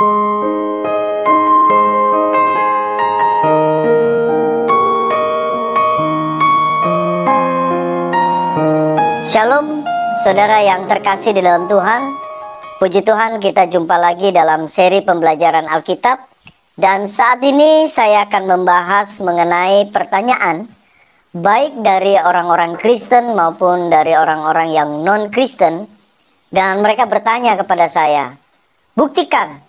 Shalom, saudara yang terkasih di dalam Tuhan. Puji Tuhan, kita jumpa lagi dalam seri pembelajaran Alkitab. Dan saat ini saya akan membahas mengenai pertanyaan, baik dari orang-orang Kristen maupun dari orang-orang yang non-Kristen. Dan mereka bertanya kepada saya, buktikan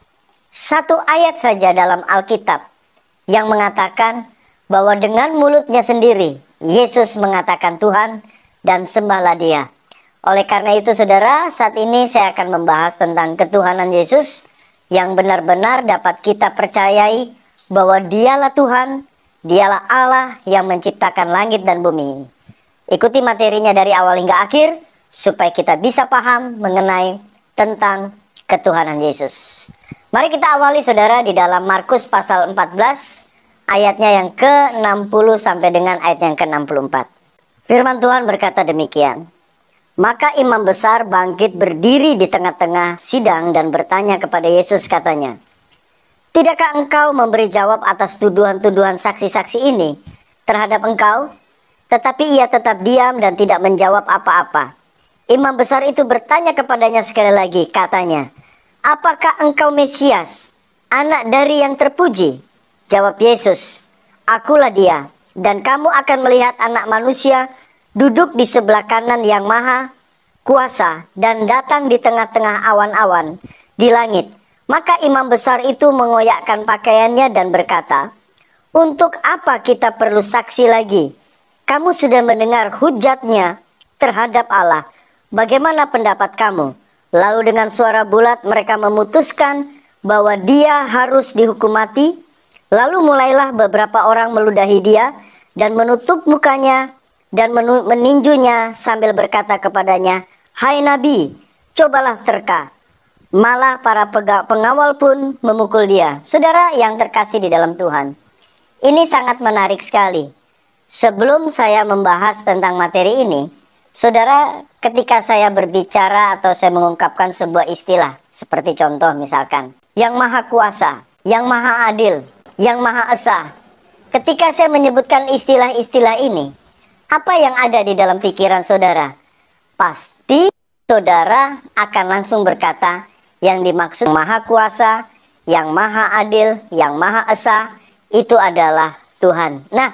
satu ayat saja dalam Alkitab yang mengatakan bahwa dengan mulutnya sendiri Yesus mengatakan Tuhan dan sembahlah Dia. Oleh karena itu saudara, saat ini saya akan membahas tentang ketuhanan Yesus yang benar-benar dapat kita percayai bahwa Dialah Tuhan, Dialah Allah yang menciptakan langit dan bumi. Ikuti materinya dari awal hingga akhir supaya kita bisa paham mengenai tentang ketuhanan Yesus. Mari kita awali saudara di dalam Markus pasal 14 ayatnya yang ke-60 sampai dengan ayat yang ke-64. Firman Tuhan berkata demikian. Maka imam besar bangkit berdiri di tengah-tengah sidang dan bertanya kepada Yesus, katanya, tidakkah engkau memberi jawab atas tuduhan-tuduhan saksi-saksi ini terhadap engkau? Tetapi ia tetap diam dan tidak menjawab apa-apa. Imam besar itu bertanya kepadanya sekali lagi, katanya, apakah engkau Mesias, anak dari yang terpuji? Jawab Yesus, akulah dia. Dan kamu akan melihat anak manusia duduk di sebelah kanan yang maha kuasa dan datang di tengah-tengah awan-awan di langit. Maka imam besar itu mengoyakkan pakaiannya dan berkata, untuk apa kita perlu saksi lagi? Kamu sudah mendengar hujatnya terhadap Allah. Bagaimana pendapat kamu? Lalu dengan suara bulat mereka memutuskan bahwa dia harus dihukum mati. Lalu mulailah beberapa orang meludahi dia dan menutup mukanya dan meninjunya sambil berkata kepadanya, hai Nabi, cobalah terka. Malah para pengawal pun memukul dia. Saudara yang terkasih di dalam Tuhan, ini sangat menarik sekali. Sebelum saya membahas tentang materi ini, saudara, ketika saya berbicara atau saya mengungkapkan sebuah istilah, seperti contoh misalkan, yang maha kuasa, yang maha adil, yang maha esa. Ketika saya menyebutkan istilah-istilah ini, apa yang ada di dalam pikiran saudara? Pasti saudara akan langsung berkata, yang dimaksud maha kuasa, yang maha adil, yang maha esa, itu adalah Tuhan. Nah,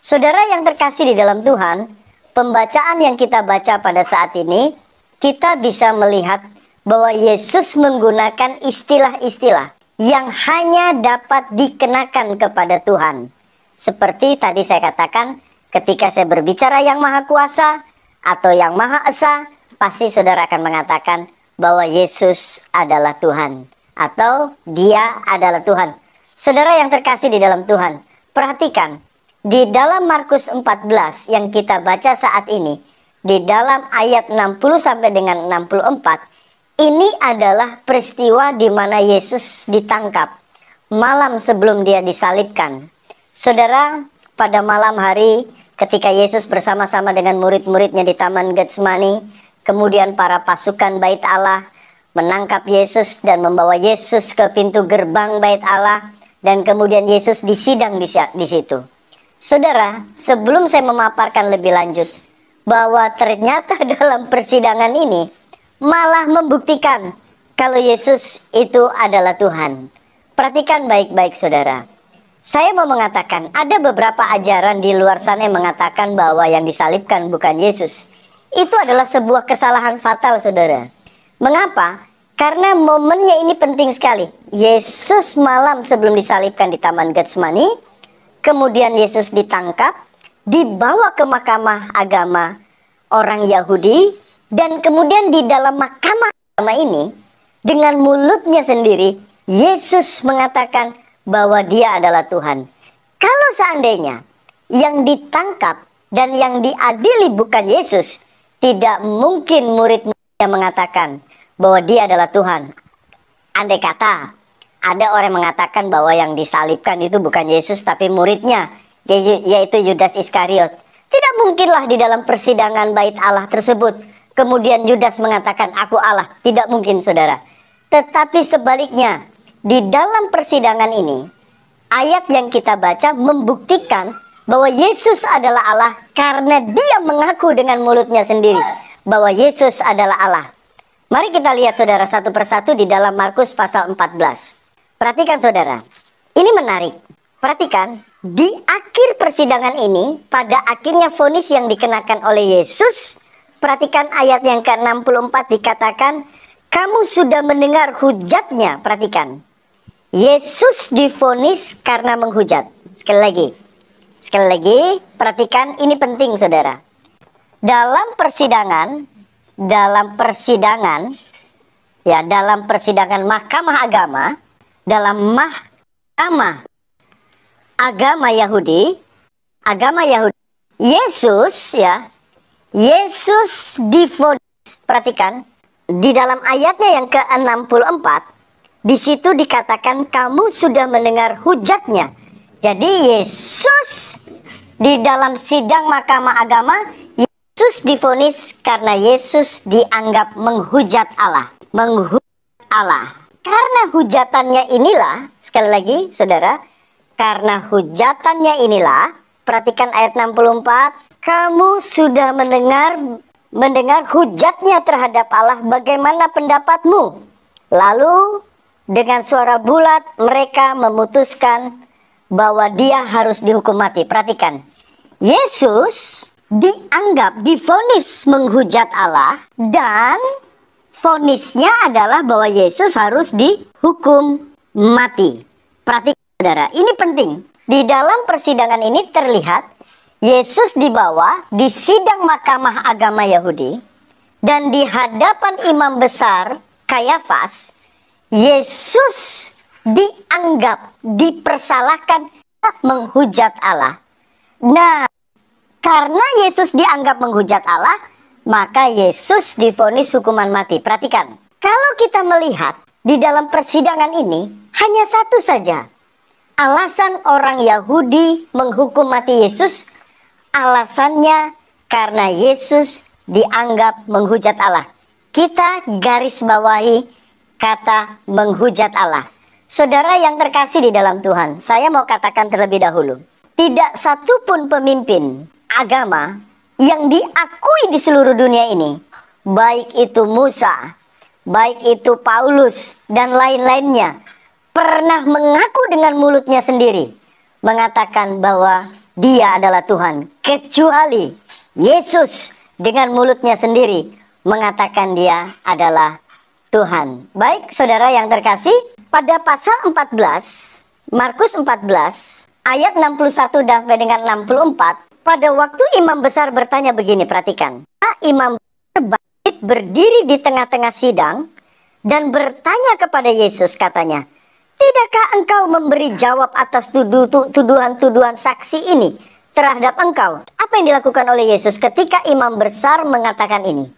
saudara yang terkasih di dalam Tuhan, pembacaan yang kita baca pada saat ini, kita bisa melihat bahwa Yesus menggunakan istilah-istilah yang hanya dapat dikenakan kepada Tuhan. Seperti tadi saya katakan, ketika saya berbicara yang maha kuasa atau yang maha esa, pasti saudara akan mengatakan bahwa Yesus adalah Tuhan atau Dia adalah Tuhan. Saudara yang terkasih di dalam Tuhan, perhatikan di dalam Markus 14 yang kita baca saat ini, di dalam ayat 60 sampai dengan 64, ini adalah peristiwa di mana Yesus ditangkap malam sebelum Dia disalibkan. Saudara, pada malam hari ketika Yesus bersama-sama dengan murid-muridnya di Taman Getsemani, kemudian para pasukan Bait Allah menangkap Yesus dan membawa Yesus ke pintu gerbang Bait Allah, dan kemudian Yesus disidang di situ. Saudara, sebelum saya memaparkan lebih lanjut bahwa ternyata dalam persidangan ini malah membuktikan kalau Yesus itu adalah Tuhan. Perhatikan baik-baik saudara. Saya mau mengatakan ada beberapa ajaran di luar sana yang mengatakan bahwa yang disalibkan bukan Yesus. Itu adalah sebuah kesalahan fatal saudara. Mengapa? Karena momennya ini penting sekali. Yesus malam sebelum disalibkan di Taman Getsemani, kemudian Yesus ditangkap, dibawa ke mahkamah agama orang Yahudi, dan kemudian di dalam mahkamah agama ini, dengan mulutnya sendiri, Yesus mengatakan bahwa Dia adalah Tuhan. Kalau seandainya yang ditangkap dan yang diadili bukan Yesus, tidak mungkin murid-muridnya mengatakan bahwa Dia adalah Tuhan. Andai kata ada orang mengatakan bahwa yang disalibkan itu bukan Yesus tapi muridnya, yaitu Yudas Iskariot, tidak mungkinlah di dalam persidangan Bait Allah tersebut kemudian Yudas mengatakan aku Allah. Tidak mungkin saudara. Tetapi sebaliknya, di dalam persidangan ini, ayat yang kita baca membuktikan bahwa Yesus adalah Allah karena dia mengaku dengan mulutnya sendiri bahwa Yesus adalah Allah. Mari kita lihat saudara satu persatu di dalam Markus pasal 14. Perhatikan saudara, ini menarik. Perhatikan, di akhir persidangan ini, pada akhirnya vonis yang dikenakan oleh Yesus, perhatikan ayat yang ke-64 dikatakan, kamu sudah mendengar hujatnya. Perhatikan, Yesus divonis karena menghujat. Sekali lagi, perhatikan, ini penting saudara. Dalam persidangan mahkamah agama, dalam mahkamah agama Yahudi, Yesus divonis. Perhatikan, di dalam ayatnya yang ke-64, di situ dikatakan kamu sudah mendengar hujatnya. Jadi Yesus di dalam sidang mahkamah agama, Yesus divonis karena Yesus dianggap menghujat Allah. Karena hujatannya inilah, sekali lagi saudara, karena hujatannya inilah, perhatikan ayat 64, kamu sudah mendengar hujatnya terhadap Allah, bagaimana pendapatmu? Lalu dengan suara bulat mereka memutuskan bahwa dia harus dihukum mati. Perhatikan, Yesus divonis menghujat Allah, dan vonisnya adalah bahwa Yesus harus dihukum mati. Perhatikan saudara, ini penting. Di dalam persidangan ini terlihat Yesus dibawa di sidang mahkamah agama Yahudi, dan di hadapan imam besar Kayafas, Yesus dipersalahkan menghujat Allah. Nah, karena Yesus dianggap menghujat Allah, maka Yesus divonis hukuman mati. Perhatikan, kalau kita melihat di dalam persidangan ini, hanya satu saja alasan orang Yahudi menghukum mati Yesus. Alasannya karena Yesus dianggap menghujat Allah. Kita garis bawahi kata menghujat Allah. Saudara yang terkasih di dalam Tuhan, saya mau katakan terlebih dahulu, tidak satupun pemimpin agama yang diakui di seluruh dunia ini, baik itu Musa, baik itu Paulus, dan lain-lainnya, pernah mengaku dengan mulutnya sendiri, mengatakan bahwa dia adalah Tuhan, kecuali Yesus dengan mulutnya sendiri mengatakan dia adalah Tuhan. Baik saudara yang terkasih, pada pasal 14, Markus 14, ayat 61 sampai dengan 64, pada waktu imam besar bertanya begini, perhatikan. Imam besar berdiri di tengah-tengah sidang dan bertanya kepada Yesus, katanya, tidakkah engkau memberi jawab atas tuduhan-tuduhan saksi ini terhadap engkau? Apa yang dilakukan oleh Yesus ketika imam besar mengatakan ini?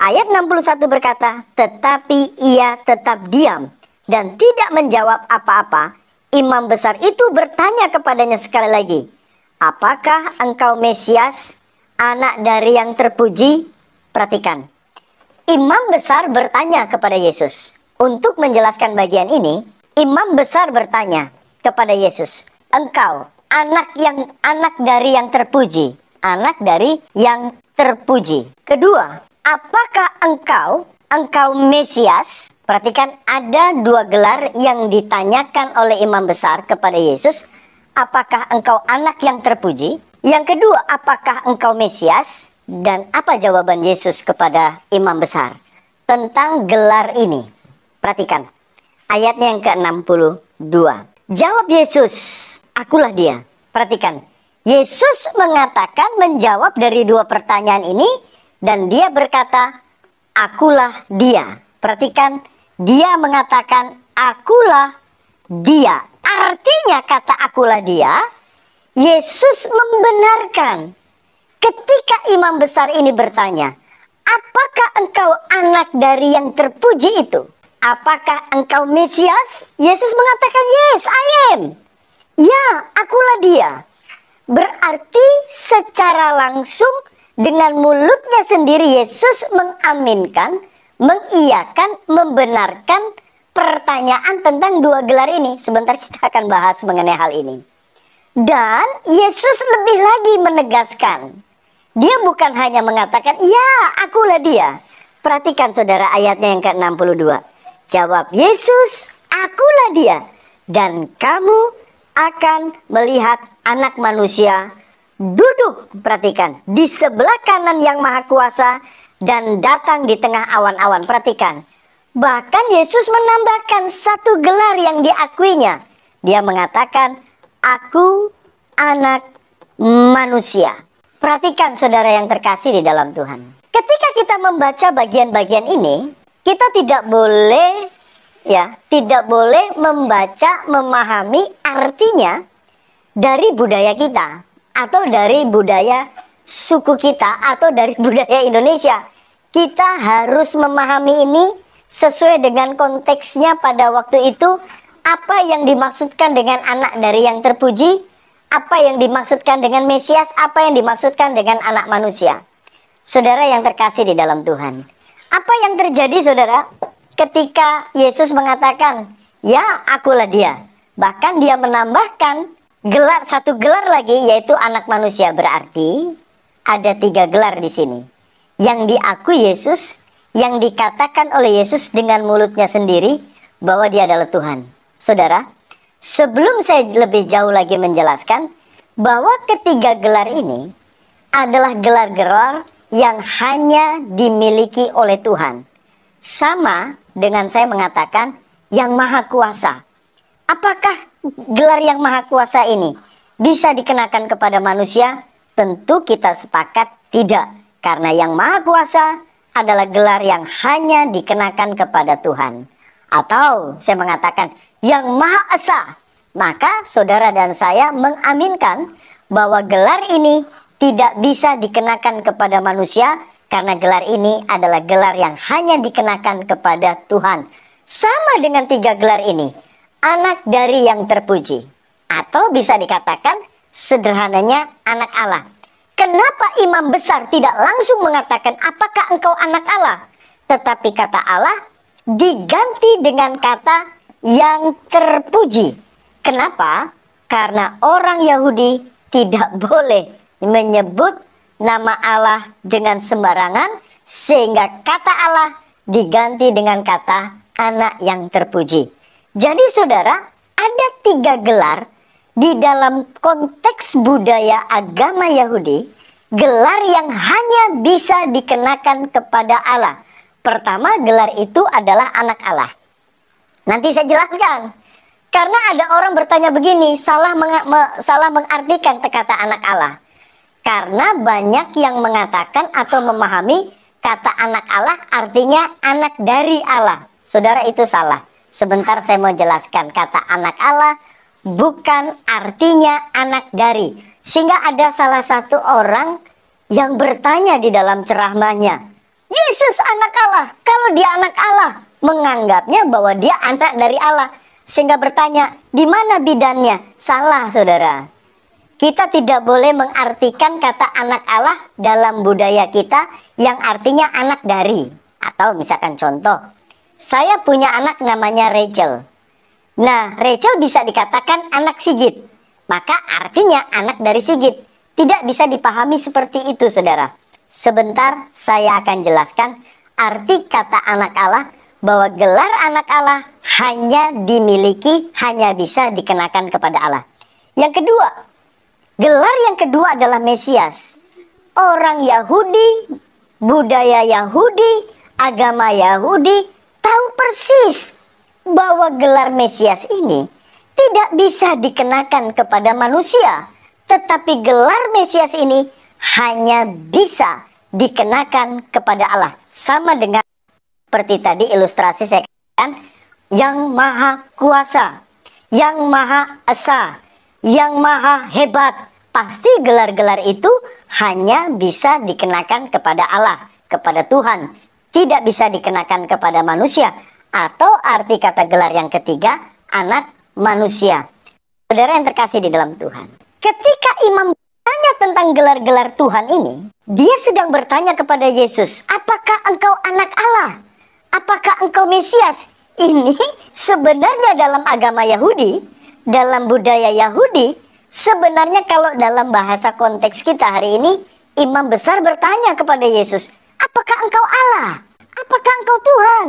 Ayat 61 berkata, tetapi ia tetap diam dan tidak menjawab apa-apa. Imam besar itu bertanya kepadanya sekali lagi, apakah engkau Mesias, anak dari yang terpuji? Perhatikan, imam besar bertanya kepada Yesus. Untuk menjelaskan bagian ini, imam besar bertanya kepada Yesus, engkau anak dari yang terpuji, anak dari yang terpuji. Kedua, apakah engkau Mesias? Perhatikan, ada dua gelar yang ditanyakan oleh imam besar kepada Yesus. Apakah engkau anak yang terpuji? Yang kedua, apakah engkau Mesias? Dan apa jawaban Yesus kepada imam besar tentang gelar ini? Perhatikan, ayatnya yang ke-62. Jawab Yesus, akulah dia. Perhatikan, Yesus mengatakan, menjawab dari dua pertanyaan ini, dan dia berkata, akulah dia. Perhatikan, dia mengatakan, akulah dia. Artinya kata akulah dia, Yesus membenarkan ketika imam besar ini bertanya, apakah engkau anak dari yang terpuji itu? Apakah engkau Mesias? Yesus mengatakan, yes, I am. Ya, akulah dia. Berarti secara langsung dengan mulutnya sendiri Yesus mengaminkan, mengiyakan, membenarkan pertanyaan tentang dua gelar ini. Sebentar kita akan bahas mengenai hal ini. Dan Yesus lebih lagi menegaskan. Dia bukan hanya mengatakan, ya akulah dia. Perhatikan saudara ayatnya yang ke-62. Jawab Yesus, akulah dia. Dan kamu akan melihat anak manusia duduk, perhatikan, di sebelah kanan yang maha kuasa dan datang di tengah awan-awan. Perhatikan. Bahkan Yesus menambahkan satu gelar yang diakuinya. Dia mengatakan, aku anak manusia. Perhatikan saudara yang terkasih di dalam Tuhan. Ketika kita membaca bagian-bagian ini, kita tidak boleh membaca, memahami artinya dari budaya kita, atau dari budaya suku kita, atau dari budaya Indonesia. Kita harus memahami ini sesuai dengan konteksnya pada waktu itu. Apa yang dimaksudkan dengan anak dari yang terpuji, apa yang dimaksudkan dengan Mesias, apa yang dimaksudkan dengan anak manusia. Saudara yang terkasih di dalam Tuhan, apa yang terjadi saudara ketika Yesus mengatakan, ya akulah dia. Bahkan dia menambahkan satu gelar lagi, yaitu anak manusia. Berarti ada 3 gelar di sini yang diakui Yesus, yang dikatakan oleh Yesus dengan mulutnya sendiri bahwa dia adalah Tuhan. Saudara, sebelum saya lebih jauh lagi menjelaskan bahwa ketiga gelar ini adalah gelar-gelar yang hanya dimiliki oleh Tuhan. Sama dengan saya mengatakan yang maha kuasa. Apakah gelar yang maha kuasa ini bisa dikenakan kepada manusia? Tentu kita sepakat tidak. Karena yang maha kuasa adalah gelar yang hanya dikenakan kepada Tuhan. Atau saya mengatakan yang maha esa. Maka saudara dan saya mengaminkan bahwa gelar ini tidak bisa dikenakan kepada manusia, karena gelar ini adalah gelar yang hanya dikenakan kepada Tuhan. Sama dengan 3 gelar ini, anak dari yang terpuji, atau bisa dikatakan sederhananya anak Allah. Kenapa imam besar tidak langsung mengatakan apakah engkau anak Allah, tetapi kata Allah diganti dengan kata yang terpuji. Kenapa? Karena orang Yahudi tidak boleh menyebut nama Allah dengan sembarangan, sehingga kata Allah diganti dengan kata anak yang terpuji. Jadi saudara, ada 3 gelar di dalam konteks budaya agama Yahudi, gelar yang hanya bisa dikenakan kepada Allah. Pertama, gelar itu adalah anak Allah. Nanti saya jelaskan. Karena ada orang bertanya begini, salah mengartikan kata anak Allah. Karena banyak yang mengatakan atau memahami kata anak Allah artinya anak dari Allah. Saudara, itu salah. Sebentar saya mau jelaskan. Kata anak Allah bukan artinya anak dari. Sehingga ada salah satu orang yang bertanya di dalam ceramahnya, Yesus anak Allah. Kalau dia anak Allah, menganggapnya bahwa dia anak dari Allah. Sehingga bertanya, di mana bidannya? Salah saudara. Kita tidak boleh mengartikan kata anak Allah dalam budaya kita yang artinya anak dari. Atau misalkan contoh, saya punya anak namanya Rachel. Nah, Rachel bisa dikatakan anak Sigit. Maka artinya anak dari Sigit. Tidak bisa dipahami seperti itu saudara. Sebentar saya akan jelaskan arti kata anak Allah, bahwa gelar anak Allah hanya dimiliki, hanya bisa dikenakan kepada Allah. Yang kedua, gelar yang kedua adalah Mesias. Orang Yahudi, budaya Yahudi, agama Yahudi tahu persis bahwa gelar Mesias ini tidak bisa dikenakan kepada manusia, tetapi gelar Mesias ini hanya bisa dikenakan kepada Allah. Sama dengan seperti tadi ilustrasi saya katakan, yang maha kuasa, yang maha esa, yang maha hebat. Pasti gelar-gelar itu hanya bisa dikenakan kepada Allah, kepada Tuhan. Tidak bisa dikenakan kepada manusia. Atau arti kata gelar yang ketiga, anak manusia. Saudara yang terkasih di dalam Tuhan, ketika imam bertanya tentang gelar-gelar Tuhan ini, dia sedang bertanya kepada Yesus, apakah engkau anak Allah? Apakah engkau Mesias? Ini Sebenarnya dalam agama Yahudi, dalam budaya Yahudi, sebenarnya kalau dalam bahasa konteks kita hari ini, imam besar bertanya kepada Yesus, apakah engkau Allah? Apakah engkau Tuhan?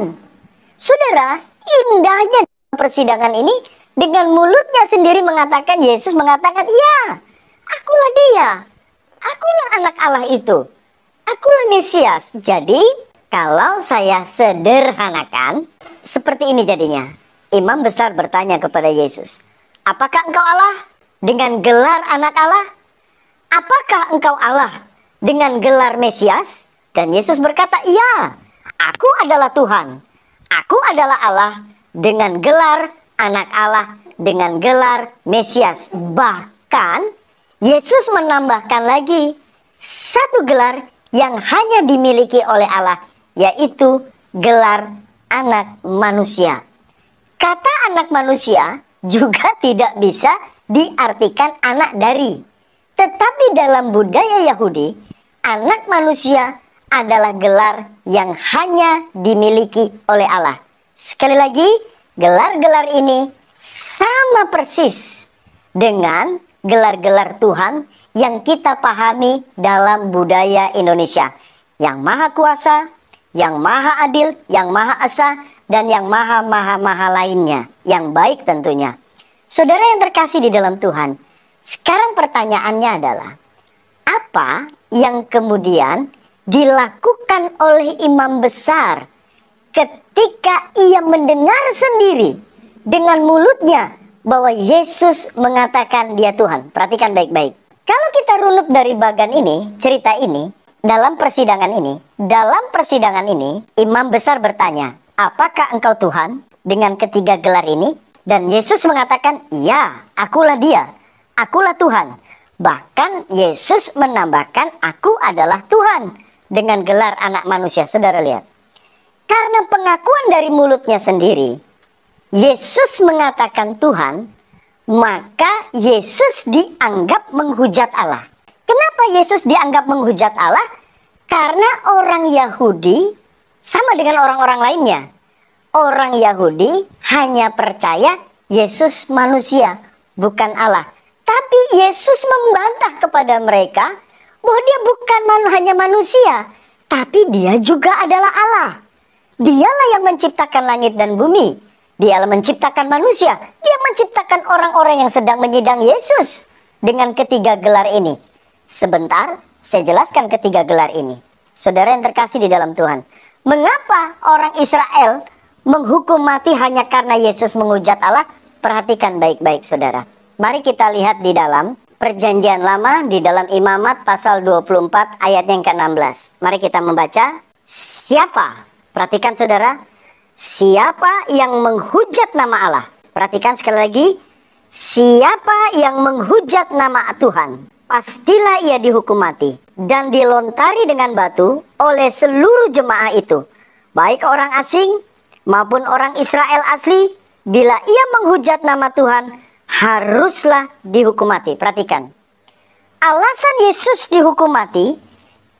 Saudara, indahnya persidangan ini, dengan mulutnya sendiri mengatakan, Yesus mengatakan, ya, akulah dia. Akulah anak Allah itu. Akulah Mesias. Jadi, kalau saya sederhanakan, seperti ini jadinya. Imam besar bertanya kepada Yesus, apakah engkau Allah dengan gelar anak Allah? Apakah engkau Allah dengan gelar Mesias? Dan Yesus berkata, iya, aku adalah Tuhan. Aku adalah Allah dengan gelar anak Allah, dengan gelar Mesias. Bahkan Yesus menambahkan lagi satu gelar yang hanya dimiliki oleh Allah, yaitu gelar anak manusia. Kata anak manusia juga tidak bisa diartikan anak dari. Tetapi dalam budaya Yahudi, anak manusia adalah gelar yang hanya dimiliki oleh Allah. Sekali lagi, gelar-gelar ini sama persis dengan gelar-gelar Tuhan yang kita pahami dalam budaya Indonesia. Yang Maha Kuasa, yang Maha Adil, yang Maha Esa, dan yang maha lainnya, yang baik tentunya. Saudara yang terkasih di dalam Tuhan, sekarang pertanyaannya adalah, apa yang kemudian dilakukan oleh imam besar ketika ia mendengar sendiri dengan mulutnya bahwa Yesus mengatakan dia Tuhan? Perhatikan baik-baik. Kalau kita runut dari bagan ini, cerita ini, dalam persidangan ini, imam besar bertanya, apakah engkau Tuhan dengan ketiga gelar ini? Dan Yesus mengatakan, ya, akulah dia, akulah Tuhan. Bahkan Yesus menambahkan, aku adalah Tuhan dengan gelar anak manusia. Saudara lihat, karena pengakuan dari mulutnya sendiri, Yesus mengatakan Tuhan, maka Yesus dianggap menghujat Allah. Kenapa Yesus dianggap menghujat Allah? Karena orang Yahudi sama dengan orang-orang lainnya. Orang Yahudi hanya percaya Yesus manusia, bukan Allah. Tapi Yesus membantah kepada mereka bahwa dia bukan hanya manusia, tapi dia juga adalah Allah. Dialah yang menciptakan langit dan bumi. Dialah menciptakan manusia. Dia menciptakan orang-orang yang sedang menyidang Yesus dengan ketiga gelar ini. Sebentar, saya jelaskan ketiga gelar ini. Saudara yang terkasih di dalam Tuhan, mengapa orang Israel menghukum mati hanya karena Yesus menghujat Allah? Perhatikan baik-baik saudara. Mari kita lihat di dalam Perjanjian Lama, di dalam Imamat pasal 24 ayat yang ke-16. Mari kita membaca. Siapa? Perhatikan saudara. Siapa yang menghujat nama Allah? Perhatikan sekali lagi. Siapa yang menghujat nama Tuhan, pastilah ia dihukum mati dan dilontari dengan batu oleh seluruh jemaah itu, baik orang asing maupun orang Israel asli. Bila ia menghujat nama Tuhan, haruslah dihukum mati. Perhatikan, alasan Yesus dihukum mati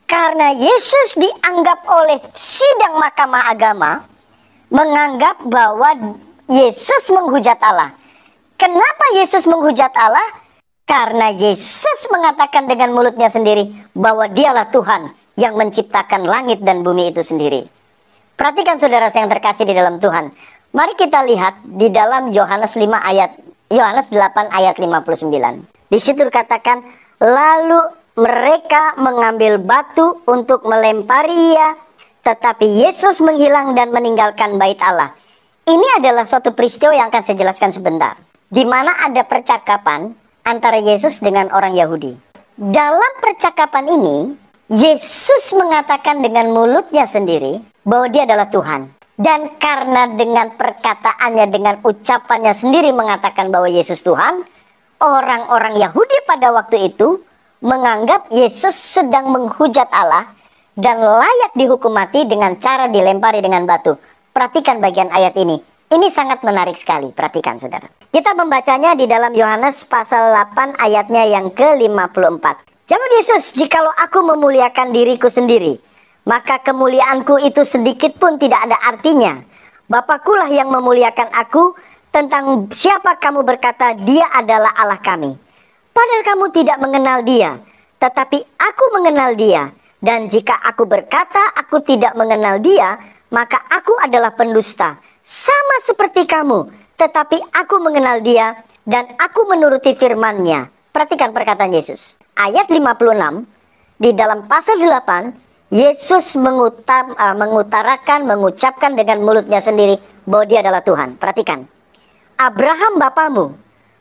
karena Yesus dianggap oleh sidang mahkamah agama menganggap bahwa Yesus menghujat Allah. Kenapa Yesus menghujat Allah? Karena Yesus mengatakan dengan mulutnya sendiri bahwa dialah Tuhan yang menciptakan langit dan bumi itu sendiri. Perhatikan saudara yang terkasih di dalam Tuhan. Mari kita lihat di dalam Yohanes 8 ayat 59. Di situ dikatakan, lalu mereka mengambil batu untuk melempari ia, tetapi Yesus menghilang dan meninggalkan bait Allah. Ini adalah suatu peristiwa yang akan saya jelaskan sebentar, di mana ada percakapan antara Yesus dengan orang Yahudi. Dalam percakapan ini, Yesus mengatakan dengan mulutnya sendiri bahwa dia adalah Tuhan. Dan karena dengan perkataannya, dengan ucapannya sendiri mengatakan bahwa Yesus Tuhan, orang-orang Yahudi pada waktu itu menganggap Yesus sedang menghujat Allah dan layak dihukum mati dengan cara dilempari dengan batu. Perhatikan bagian ayat ini. Ini sangat menarik sekali. Perhatikan saudara. Kita membacanya di dalam Yohanes pasal 8 ayatnya yang ke-54. Jawab Yesus, jikalau aku memuliakan diriku sendiri, maka kemuliaanku itu sedikit pun tidak ada artinya. Bapakkulah yang memuliakan aku. Tentang siapa kamu berkata dia adalah Allah kami, padahal kamu tidak mengenal dia, tetapi aku mengenal dia. Dan jika aku berkata aku tidak mengenal dia, maka aku adalah pendusta, sama seperti kamu. Tetapi aku mengenal dia dan aku menuruti firman-Nya. Perhatikan perkataan Yesus. Ayat 56, di dalam pasal 8, Yesus mengucapkan dengan mulutnya sendiri bahwa dia adalah Tuhan. Perhatikan. Abraham bapamu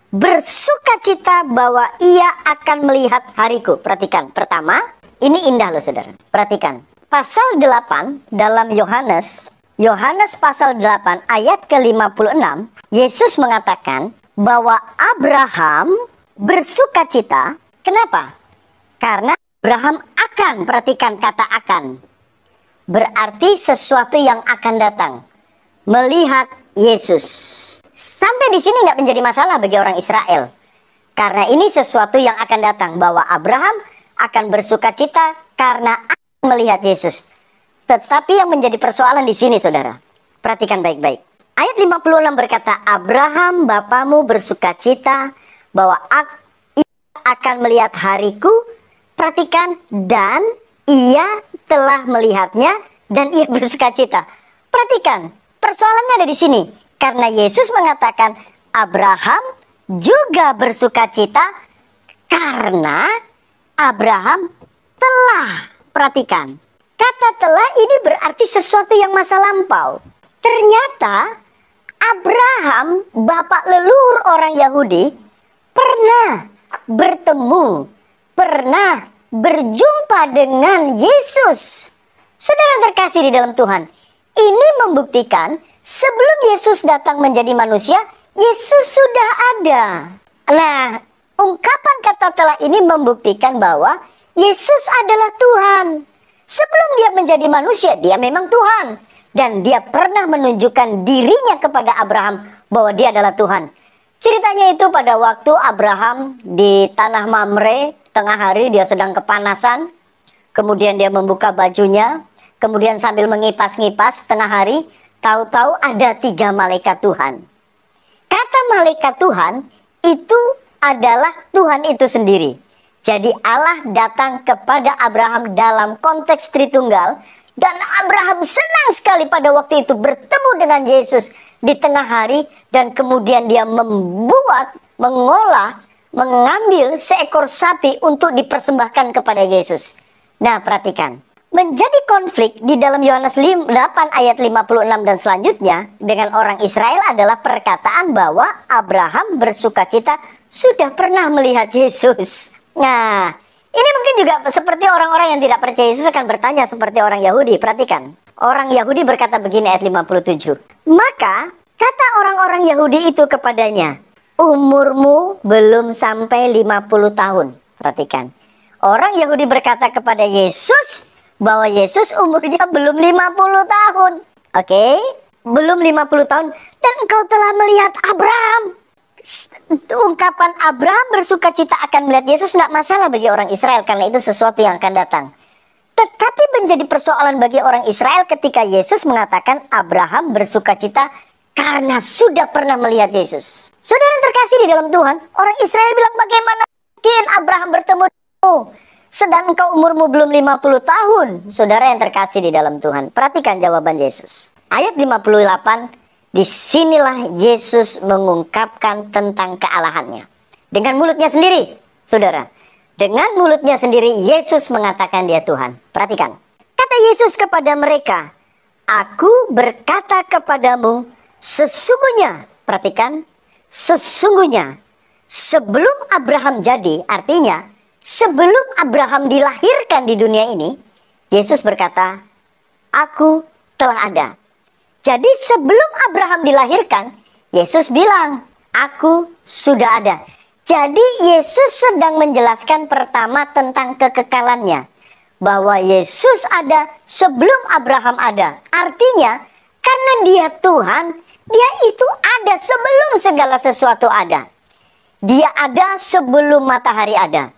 bersukacita bahwa ia akan melihat hariku. Perhatikan, pertama, ini indah loh saudara. Perhatikan, pasal 8 dalam Yohanes pasal 8 ayat ke-56, Yesus mengatakan bahwa Abraham bersukacita. Kenapa? Karena Abraham akan, perhatikan kata akan, berarti sesuatu yang akan datang, melihat Yesus. Sampai di sini nggak menjadi masalah bagi orang Israel, karena ini sesuatu yang akan datang, bahwa Abraham akan bersukacita karena akan melihat Yesus. Tetapi yang menjadi persoalan di sini saudara, perhatikan baik-baik. Ayat 56 berkata, Abraham bapamu bersukacita bahwa ia akan melihat hariku. Perhatikan, dan ia telah melihatnya dan ia bersukacita. Perhatikan, persoalannya ada di sini. Karena Yesus mengatakan Abraham juga bersukacita karena Abraham telah. Perhatikan, kata telah ini berarti sesuatu yang masa lampau. Ternyata Abraham, bapak leluhur orang Yahudi, pernah bertemu, pernah berjumpa dengan Yesus. Saudara terkasih di dalam Tuhan, ini membuktikan sebelum Yesus datang menjadi manusia, Yesus sudah ada. Nah, ungkapan kata telah ini membuktikan bahwa Yesus adalah Tuhan. Sebelum dia menjadi manusia, dia memang Tuhan. Dan dia pernah menunjukkan dirinya kepada Abraham bahwa dia adalah Tuhan. Ceritanya itu pada waktu Abraham di tanah Mamre, tengah hari dia sedang kepanasan. Kemudian dia membuka bajunya, kemudian sambil mengipas-ngipas tengah hari, tahu-tahu ada 3 malaikat Tuhan. Kata malaikat Tuhan itu adalah Tuhan itu sendiri. Jadi Allah datang kepada Abraham dalam konteks Tritunggal. Dan Abraham senang sekali pada waktu itu bertemu dengan Yesus di tengah hari. Dan kemudian dia mengambil seekor sapi untuk dipersembahkan kepada Yesus. Nah perhatikan. Menjadi konflik di dalam Yohanes 8 ayat 56 dan selanjutnya dengan orang Israel adalah perkataan bahwa Abraham bersukacita sudah pernah melihat Yesus. Nah, ini mungkin juga seperti orang-orang yang tidak percaya Yesus akan bertanya seperti orang Yahudi. Perhatikan, orang Yahudi berkata begini ayat 57. Maka kata orang-orang Yahudi itu kepadanya, umurmu belum sampai 50 tahun. Perhatikan, orang Yahudi berkata kepada Yesus bahwa Yesus umurnya belum 50 tahun. Oke, belum 50 tahun dan engkau telah melihat Abraham. Ungkapan Abraham bersukacita akan melihat Yesus tidak masalah bagi orang Israel karena itu sesuatu yang akan datang. Tetapi menjadi persoalan bagi orang Israel ketika Yesus mengatakan Abraham bersukacita karena sudah pernah melihat Yesus. Saudara yang terkasih di dalam Tuhan, orang Israel bilang bagaimana mungkin Abraham bertemu denganmu sedang engkau umurmu belum 50 tahun. Saudara yang terkasih di dalam Tuhan, perhatikan jawaban Yesus. Ayat 58, disinilah Yesus mengungkapkan tentang kealahannya. Dengan mulutnya sendiri, saudara. Dengan mulutnya sendiri, Yesus mengatakan dia Tuhan. Perhatikan. Kata Yesus kepada mereka, aku berkata kepadamu, sesungguhnya, perhatikan, sesungguhnya, sebelum Abraham jadi, artinya, sebelum Abraham dilahirkan di dunia ini, Yesus berkata, aku telah ada. Jadi sebelum Abraham dilahirkan, Yesus bilang, aku sudah ada. Jadi Yesus sedang menjelaskan pertama tentang kekekalannya. Bahwa Yesus ada sebelum Abraham ada. Artinya, karena dia Tuhan, dia itu ada sebelum segala sesuatu ada. Dia ada sebelum matahari ada.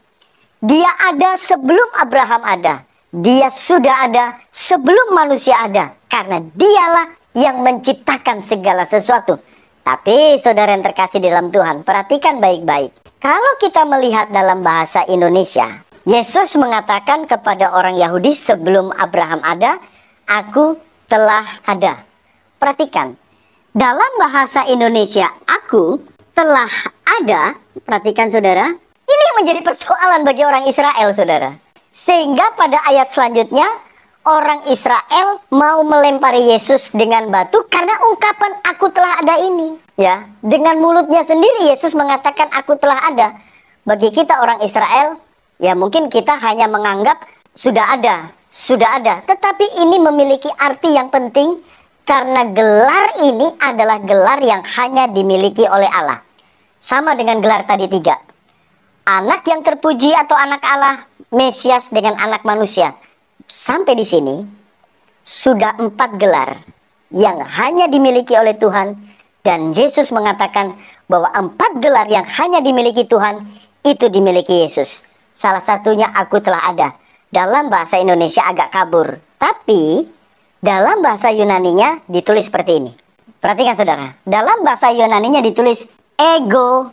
Dia ada sebelum Abraham ada. Dia sudah ada sebelum manusia ada. Karena dialah yang menciptakan segala sesuatu. Tapi saudara yang terkasih di dalam Tuhan, perhatikan baik-baik. Kalau kita melihat dalam bahasa Indonesia, Yesus mengatakan kepada orang Yahudi, sebelum Abraham ada, aku telah ada. Perhatikan, dalam bahasa Indonesia, aku telah ada, perhatikan saudara, ini yang menjadi persoalan bagi orang Israel, saudara. Sehingga pada ayat selanjutnya, orang Israel mau melempari Yesus dengan batu karena ungkapan aku telah ada ini. Ya, dengan mulutnya sendiri Yesus mengatakan aku telah ada. Bagi kita orang Israel, ya mungkin kita hanya menganggap sudah ada. Tetapi ini memiliki arti yang penting karena gelar ini adalah gelar yang hanya dimiliki oleh Allah. Sama dengan gelar tadi 3. Anak yang terpuji atau anak Allah, Mesias dengan anak manusia. Sampai di sini sudah 4 gelar yang hanya dimiliki oleh Tuhan, dan Yesus mengatakan bahwa 4 gelar yang hanya dimiliki Tuhan itu dimiliki Yesus. Salah satunya aku telah ada. Dalam bahasa Indonesia agak kabur, tapi dalam bahasa Yunaninya ditulis seperti ini. Perhatikan saudara, dalam bahasa Yunaninya ditulis ego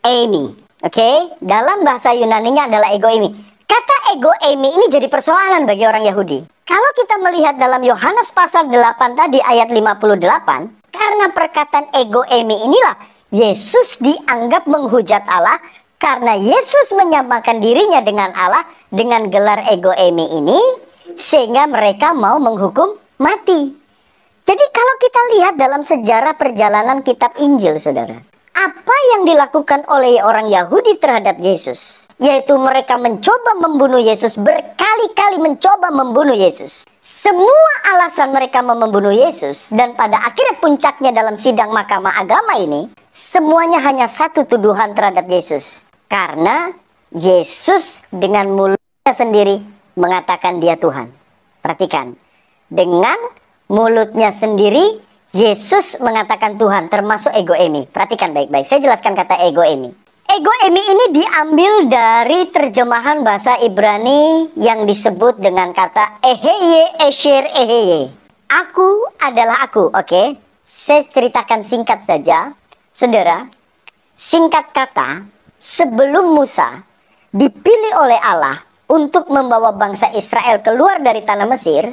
eimi. Oke, dalam bahasa Yunaninya adalah ego eimi. Kata ego eimi ini jadi persoalan bagi orang Yahudi. Kalau kita melihat dalam Yohanes pasal 8 tadi ayat 58, karena perkataan ego eimi inilah Yesus dianggap menghujat Allah, karena Yesus menyamakan dirinya dengan Allah dengan gelar ego eimi ini, sehingga mereka mau menghukum mati. Jadi kalau kita lihat dalam sejarah perjalanan kitab Injil, saudara, apa yang dilakukan oleh orang Yahudi terhadap Yesus? Yaitu mereka mencoba membunuh Yesus, berkali-kali mencoba membunuh Yesus. Semua alasan mereka mau membunuh Yesus, dan pada akhirnya puncaknya dalam sidang mahkamah agama ini, semuanya hanya satu tuduhan terhadap Yesus. Karena Yesus dengan mulutnya sendiri mengatakan dia Tuhan. Perhatikan, dengan mulutnya sendiri Yesus mengatakan Tuhan, termasuk ego eimi. Perhatikan baik-baik, saya jelaskan kata ego eimi. Ego eimi ini diambil dari terjemahan bahasa Ibrani yang disebut dengan kata eheye, esher, eheye. Aku adalah aku, oke? Saya ceritakan singkat saja. Saudara, singkat kata, sebelum Musa dipilih oleh Allah untuk membawa bangsa Israel keluar dari tanah Mesir,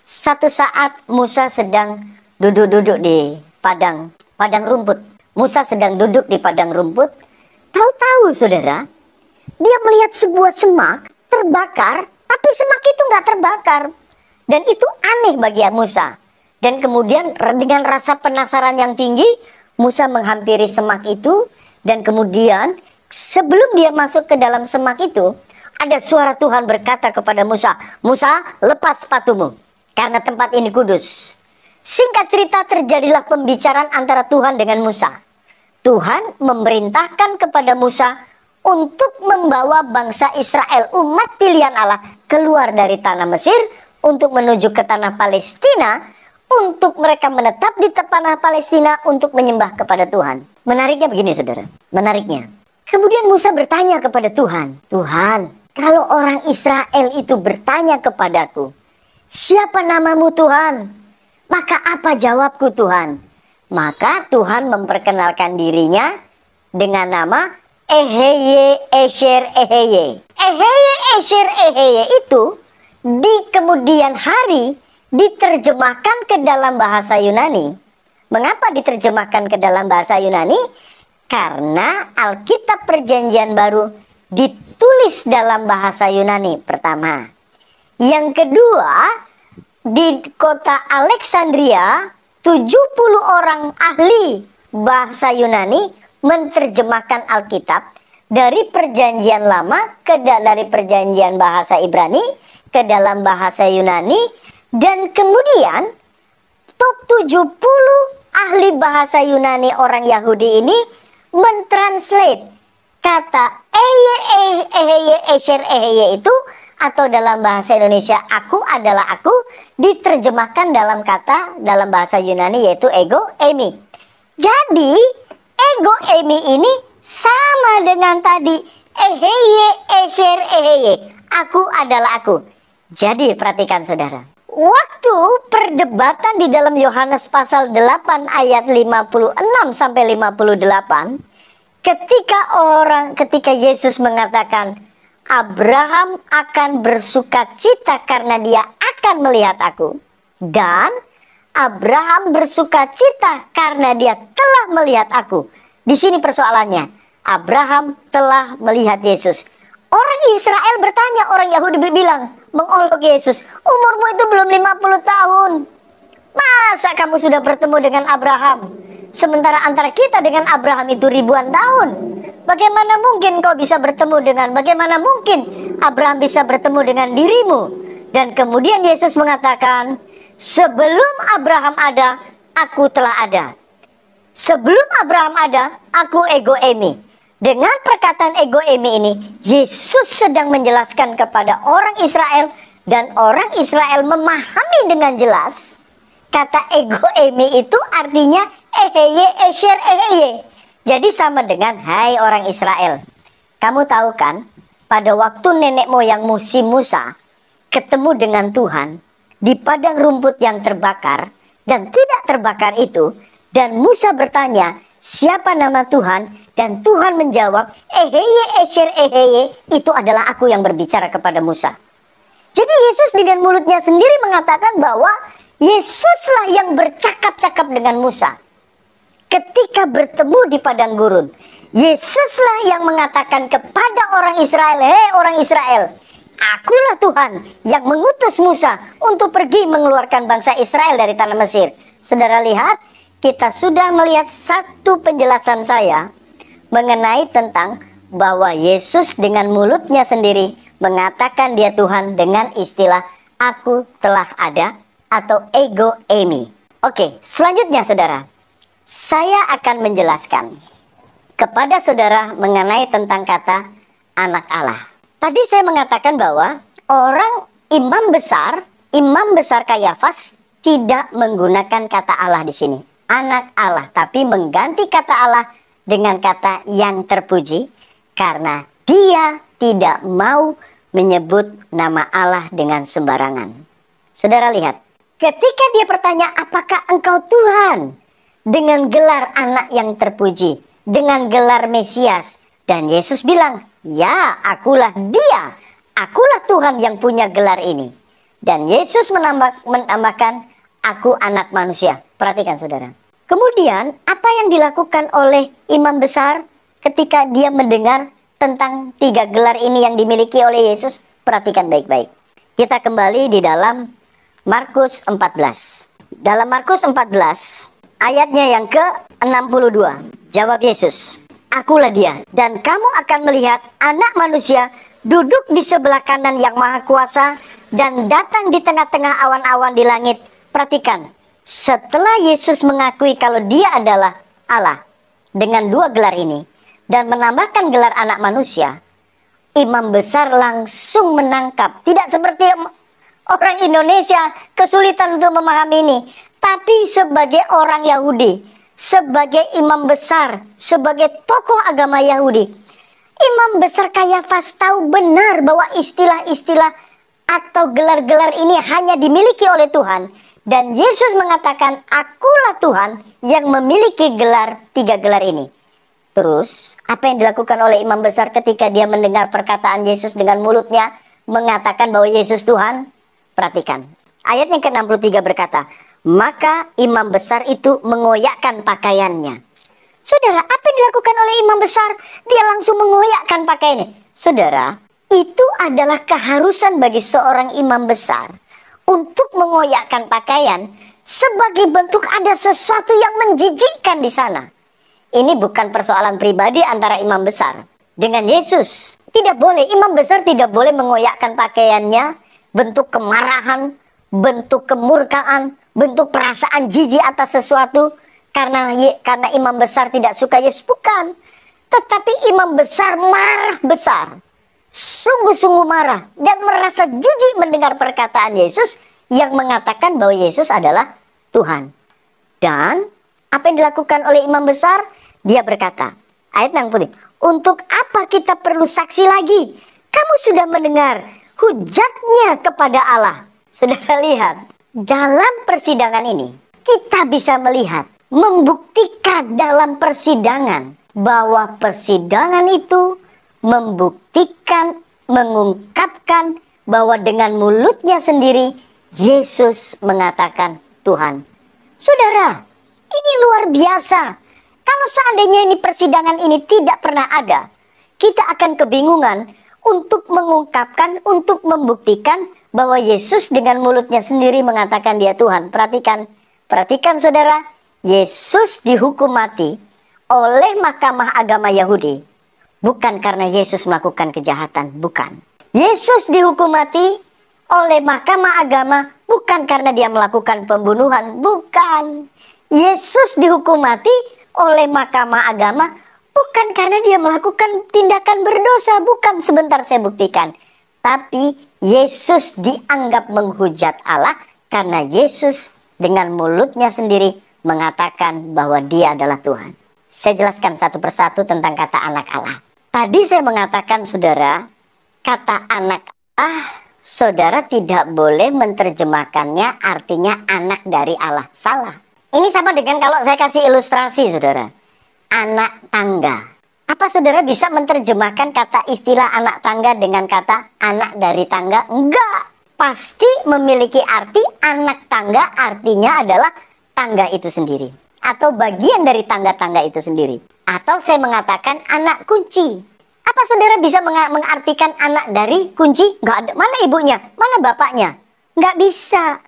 satu saat Musa sedang duduk-duduk di padang rumput. Musa sedang duduk di padang rumput. Tahu-tahu saudara, dia melihat sebuah semak terbakar, tapi semak itu nggak terbakar. Dan itu aneh bagi Musa. Dan kemudian dengan rasa penasaran yang tinggi, Musa menghampiri semak itu. Dan kemudian sebelum dia masuk ke dalam semak itu, ada suara Tuhan berkata kepada Musa, Musa, lepas sepatumu, karena tempat ini kudus. Singkat cerita, terjadilah pembicaraan antara Tuhan dengan Musa. Tuhan memerintahkan kepada Musa untuk membawa bangsa Israel, umat pilihan Allah, keluar dari tanah Mesir untuk menuju ke tanah Palestina, untuk mereka menetap di tanah Palestina untuk menyembah kepada Tuhan. Menariknya begini saudara, menariknya. Kemudian Musa bertanya kepada Tuhan, Tuhan, kalau orang Israel itu bertanya kepadaku, siapa namamu Tuhan? Maka apa jawabku Tuhan? Maka Tuhan memperkenalkan dirinya dengan nama Eheye, Esher, Eheye. Eheye, Esher, Eheye itu di kemudian hari diterjemahkan ke dalam bahasa Yunani. Mengapa diterjemahkan ke dalam bahasa Yunani? Karena Alkitab Perjanjian Baru ditulis dalam bahasa Yunani pertama. Yang kedua, di kota Alexandria, 70 orang ahli bahasa Yunani menerjemahkan Alkitab dari Perjanjian Lama dari Perjanjian bahasa Ibrani ke dalam bahasa Yunani, dan kemudian top 70 ahli bahasa Yunani orang Yahudi ini mentranslate kata eheye, esher, eheye itu, atau dalam bahasa Indonesia aku adalah aku, diterjemahkan dalam kata dalam bahasa Yunani yaitu ego eimi. Jadi ego eimi ini sama dengan tadi eheye, esher, eheye, aku adalah aku. Jadi perhatikan saudara, Waktu perdebatan di dalam Yohanes pasal 8 ayat 56 sampai 58, ketika Yesus mengatakan, Abraham akan bersuka cita karena dia akan melihat aku, dan Abraham bersuka cita karena dia telah melihat aku. Di sini persoalannya, Abraham telah melihat Yesus. Orang Israel bertanya, orang Yahudi bilang, mengolok Yesus, umurmu itu belum 50 tahun. Masa kamu sudah bertemu dengan Abraham? Sementara antara kita dengan Abraham itu ribuan tahun. Bagaimana mungkin kau bisa bertemu bagaimana mungkin Abraham bisa bertemu dengan dirimu? Dan kemudian Yesus mengatakan, sebelum Abraham ada, aku telah ada. Sebelum Abraham ada, aku ego eimi. Dengan perkataan ego eimi ini, Yesus sedang menjelaskan kepada orang Israel, dan orang Israel memahami dengan jelas. Kata ego eimi itu artinya eheye, esher, eheye. Jadi sama dengan, hai orang Israel, kamu tahu kan, pada waktu nenek moyangmu si Musa ketemu dengan Tuhan di padang rumput yang terbakar dan tidak terbakar itu, dan Musa bertanya, siapa nama Tuhan? Dan Tuhan menjawab, eheye, esher, eheye, itu adalah aku yang berbicara kepada Musa. Jadi Yesus dengan mulutnya sendiri mengatakan bahwa Yesuslah yang bercakap-cakap dengan Musa. Ketika bertemu di padang gurun, Yesuslah yang mengatakan kepada orang Israel, hei orang Israel, akulah Tuhan yang mengutus Musa untuk pergi mengeluarkan bangsa Israel dari tanah Mesir. Saudara lihat, kita sudah melihat satu penjelasan saya mengenai tentang bahwa Yesus dengan mulutnya sendiri mengatakan dia Tuhan dengan istilah aku telah ada atau ego eimi. Oke, selanjutnya saudara, saya akan menjelaskan kepada saudara mengenai tentang kata anak Allah. Tadi saya mengatakan bahwa orang imam besar Kayafas tidak menggunakan kata Allah di sini, anak Allah, tapi mengganti kata Allah dengan kata yang terpuji, karena dia tidak mau menyebut nama Allah dengan sembarangan. Saudara lihat, ketika dia bertanya, apakah engkau Tuhan? Dengan gelar anak yang terpuji, dengan gelar Mesias. Dan Yesus bilang, ya, akulah dia. Akulah Tuhan yang punya gelar ini. Dan Yesus menambahkan, aku anak manusia. Perhatikan saudara. Kemudian, apa yang dilakukan oleh imam besar ketika dia mendengar tentang 3 gelar ini yang dimiliki oleh Yesus? Perhatikan baik-baik. Kita kembali di dalam Markus 14. Dalam Markus 14, ayatnya yang ke-62. Jawab Yesus, akulah dia, dan kamu akan melihat anak manusia duduk di sebelah kanan yang maha kuasa dan datang di tengah-tengah awan-awan di langit. Perhatikan. Setelah Yesus mengakui kalau dia adalah Allah dengan 2 gelar ini dan menambahkan gelar anak manusia, imam besar langsung menangkap. Tidak seperti orang Indonesia kesulitan untuk memahami ini, tapi sebagai orang Yahudi, sebagai imam besar, sebagai tokoh agama Yahudi, imam besar Kayafas tahu benar bahwa istilah-istilah atau gelar-gelar ini hanya dimiliki oleh Tuhan. Dan Yesus mengatakan, akulah Tuhan yang memiliki gelar 3 gelar ini. Terus, apa yang dilakukan oleh imam besar ketika dia mendengar perkataan Yesus dengan mulutnya mengatakan bahwa Yesus Tuhan? Perhatikan, ayat yang ke-63 berkata, maka imam besar itu mengoyakkan pakaiannya. Saudara, apa yang dilakukan oleh imam besar? Dia langsung mengoyakkan pakaiannya. Saudara, itu adalah keharusan bagi seorang imam besar untuk mengoyakkan pakaian sebagai bentuk ada sesuatu yang menjijikkan di sana. Ini bukan persoalan pribadi antara imam besar dengan Yesus. Tidak boleh, imam besar tidak boleh mengoyakkan pakaiannya, bentuk kemarahan, bentuk kemurkaan, bentuk perasaan jijik atas sesuatu karena imam besar tidak suka Yesus. Bukan. Tetapi imam besar marah besar. Sungguh-sungguh marah dan merasa jijik mendengar perkataan Yesus yang mengatakan bahwa Yesus adalah Tuhan. Dan apa yang dilakukan oleh imam besar? Dia berkata, ayat 60, untuk apa kita perlu saksi lagi? Kamu sudah mendengar hujatnya kepada Allah. Saudara lihat, dalam persidangan ini kita bisa melihat, membuktikan dalam persidangan bahwa persidangan itu membuktikan, mengungkapkan bahwa dengan mulutnya sendiri Yesus mengatakan Tuhan. Saudara, ini luar biasa. Kalau seandainya ini persidangan ini tidak pernah ada, kita akan kebingungan untuk mengungkapkan, untuk membuktikan bahwa Yesus dengan mulutnya sendiri mengatakan dia Tuhan. Perhatikan saudara, Yesus dihukum mati oleh Mahkamah Agama Yahudi. Bukan karena Yesus melakukan kejahatan, bukan. Yesus dihukum mati oleh Mahkamah Agama bukan karena dia melakukan pembunuhan, bukan. Yesus dihukum mati oleh Mahkamah Agama bukan karena dia melakukan tindakan berdosa, bukan. Sebentar saya buktikan. Tapi Yesus dianggap menghujat Allah karena Yesus dengan mulutnya sendiri mengatakan bahwa dia adalah Tuhan. Saya jelaskan satu persatu tentang kata anak Allah. Tadi saya mengatakan saudara, kata anak Allah, saudara tidak boleh menerjemahkannya artinya anak dari Allah. Salah. Ini sama dengan kalau saya kasih ilustrasi saudara. Anak tangga. Apa saudara bisa menerjemahkan kata istilah anak tangga dengan kata anak dari tangga? Enggak. Pasti memiliki arti anak tangga, artinya adalah tangga itu sendiri. Atau bagian dari tangga-tangga itu sendiri. Atau saya mengatakan anak kunci. Apa saudara bisa mengartikan anak dari kunci? Enggak ada. Mana ibunya? Mana bapaknya? Enggak bisa.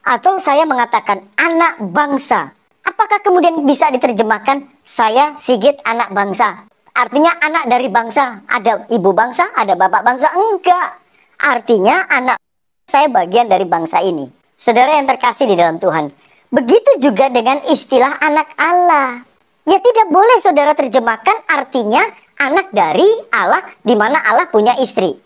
Atau saya mengatakan anak bangsa. Apakah kemudian bisa diterjemahkan saya Sigit anak bangsa? Artinya anak dari bangsa. Ada ibu bangsa, ada bapak bangsa? Enggak. Artinya anak saya bagian dari bangsa ini. Saudara yang terkasih di dalam Tuhan. Begitu juga dengan istilah anak Allah. Ya tidak boleh saudara terjemahkan artinya anak dari Allah di mana Allah punya istri.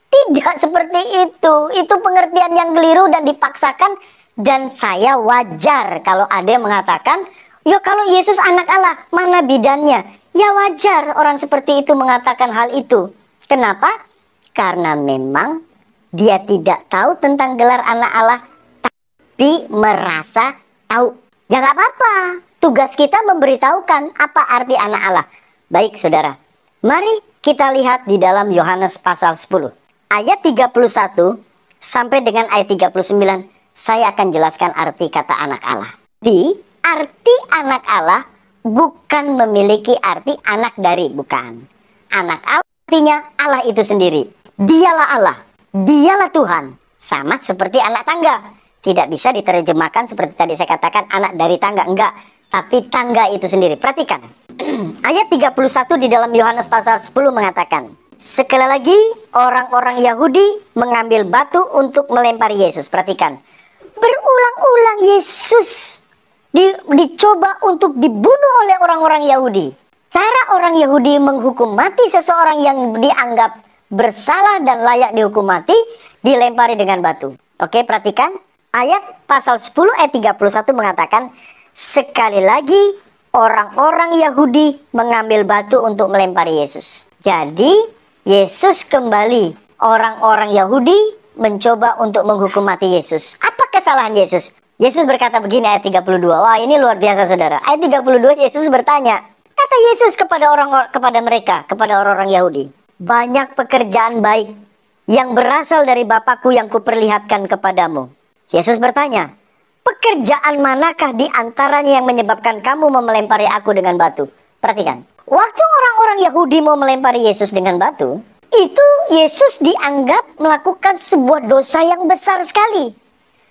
Tidak seperti itu. Itu pengertian yang keliru dan dipaksakan. Dan saya wajar kalau ada yang mengatakan, ya kalau Yesus anak Allah, mana bidannya? Ya wajar orang seperti itu mengatakan hal itu. Kenapa? Karena memang dia tidak tahu tentang gelar anak Allah, tapi merasa tahu. Ya nggak apa-apa. Tugas kita memberitahukan apa arti anak Allah. Baik saudara, mari kita lihat di dalam Yohanes pasal 10. Ayat 31 sampai dengan ayat 39. Saya akan jelaskan arti kata anak Allah. Di arti anak Allah bukan memiliki arti anak dari, bukan. Anak Allah artinya Allah itu sendiri. Dialah Allah, dialah Tuhan. Sama seperti anak tangga. Tidak bisa diterjemahkan seperti tadi saya katakan anak dari tangga, enggak. Tapi tangga itu sendiri. Perhatikan. Ayat 31 di dalam Yohanes pasal 10 mengatakan, sekali lagi orang-orang Yahudi mengambil batu untuk melempari Yesus. Perhatikan. Berulang-ulang Yesus dicoba untuk dibunuh oleh orang-orang Yahudi. Cara orang Yahudi menghukum mati seseorang yang dianggap bersalah dan layak dihukum mati, dilempari dengan batu. Oke, perhatikan. Ayat pasal 10 ayat 31 mengatakan, sekali lagi orang-orang Yahudi mengambil batu untuk melempari Yesus. Jadi, Yesus kembali. Orang-orang Yahudi mencoba untuk menghukum mati Yesus. Apa kesalahan Yesus? Yesus berkata begini ayat 32. Wah, ini luar biasa saudara. Ayat 32 Yesus bertanya. Kata Yesus kepada mereka, kepada orang-orang Yahudi. Banyak pekerjaan baik yang berasal dari Bapakku yang kuperlihatkan kepadamu. Yesus bertanya, pekerjaan manakah di antaranya yang menyebabkan kamu melempari aku dengan batu? Perhatikan. Waktu orang-orang Yahudi mau melempari Yesus dengan batu, itu Yesus dianggap melakukan sebuah dosa yang besar sekali.